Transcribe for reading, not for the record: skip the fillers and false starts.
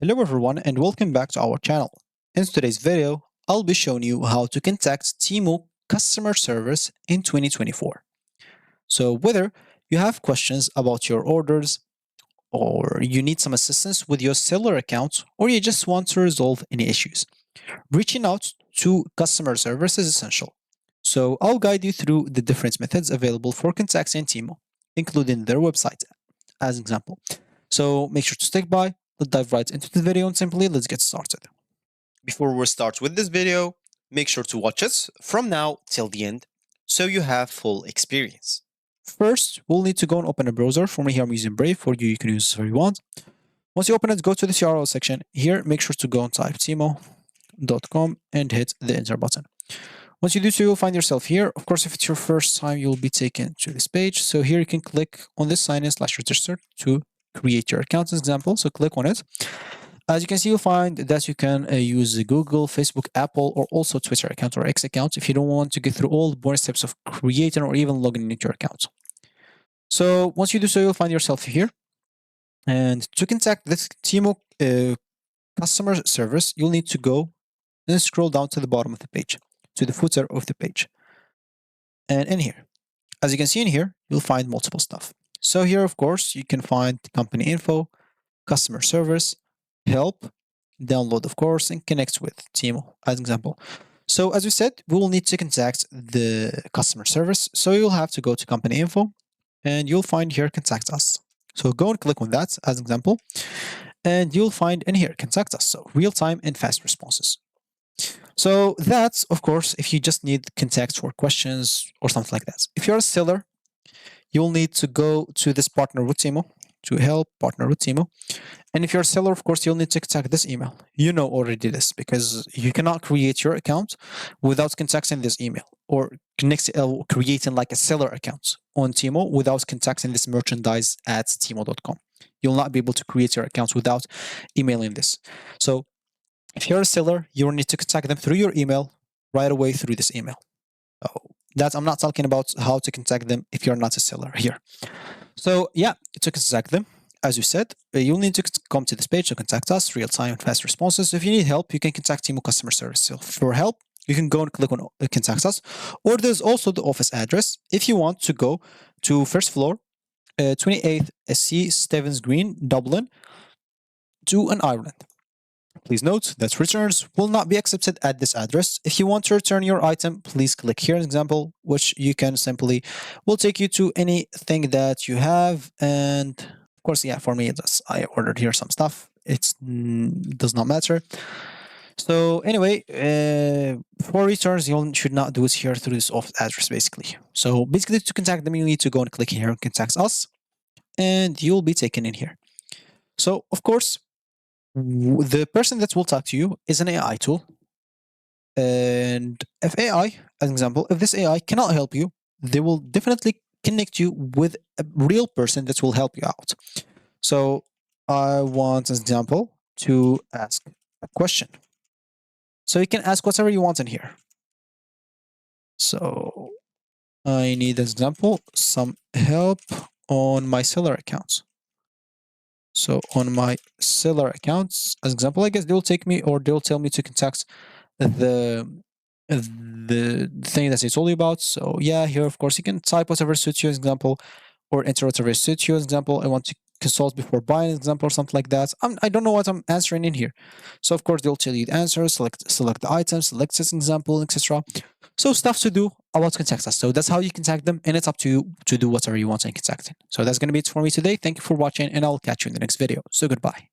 Hello everyone and welcome back to our channel. In today's video, I'll be showing you how to contact Temu customer service in 2024. So whether you have questions about your orders or you need some assistance with your seller account or you just want to resolve any issues, reaching out to customer service is essential. So I'll guide you through the different methods available for contacting Temu, including their website as an example. So make sure to stick by. Let's dive right into the video and simply let's get started. Before we start with this video, make sure to watch it from now till the end so you have full experience. First, we'll need to go and open a browser. For me here, I'm using Brave. For you, you can use whatever you want. Once you open it, go to the URL section. Here, make sure to go and type temu.com and hit the enter button. Once you do so, you'll find yourself here. Of course, if it's your first time, you'll be taken to this page. So here you can click on this sign in/register to create your account as example. So click on it. As you can see, you'll find that you can use Google, Facebook, Apple, or also Twitter account or X account if you don't want to get through all the bonus steps of creating or even logging into your account. So once you do so, you'll find yourself here. And to contact this Temu customer service, you'll need to go and scroll down to the bottom of the page, to the footer of the page. And in here, as you can see in here, you'll find multiple stuff. So here, of course, you can find company info, customer service, help, download, of course, and connect with Temu as an example. So as we said, we will need to contact the customer service. So you'll have to go to company info and you'll find here contact us. So go and click on that as an example, and you'll find in here contact us. So real time and fast responses. So that's, of course, if you just need contact for questions or something like that. If you're a seller, you'll need to go to this partner with Temu, to help partner with Temu. And if you're a seller, of course, you'll need to contact this email. You know already this because you cannot create your account without contacting this email or creating like a seller account on Temu without contacting this merchandise@temu.com. You'll not be able to create your account without emailing this. So if you're a seller, you'll need to contact them through your email right away through this email. I'm not talking about how to contact them if you're not a seller here. So yeah, to contact them, as you said, you'll need to come to this page to contact us, real-time and fast responses. If you need help, you can contact Temu customer service. So for help, you can go and click on contact us, or there's also the office address. If you want to go to first floor, 28th C Stevens Green, Dublin, to an Ireland. Please note that returns will not be accepted at this address. If you want to return your item, please click here, an example, which you can simply will take you to anything that you have. And of course, yeah, for me, I ordered here some stuff. It does not matter. So anyway, for returns, you should not do it here through this office address, basically. So basically, to contact them, you need to go and click here and contact us, and you'll be taken in here. So of course, the person that will talk to you is an AI tool. And if AI, as an example, if this AI cannot help you, they will definitely connect you with a real person that will help you out. So I want, as an example, to ask a question. So you can ask whatever you want in here. So I need, as an example, some help on my seller accounts. So on my seller accounts, as example, I guess they'll take me or they'll tell me to contact the thing that they told you about. So yeah, here of course you can type whatever suits you, as example, or enter whatever suits you, as example. I want to consult before buying, an example, or something like that. I don't know what I'm answering in here. So of course they'll tell you the answer, select the item, select this example, etc. So stuff to do about contact us. So that's how you contact them, and it's up to you to do whatever you want in contacting. So that's going to be it for me today. Thank you for watching, and I'll catch you in the next video. So goodbye.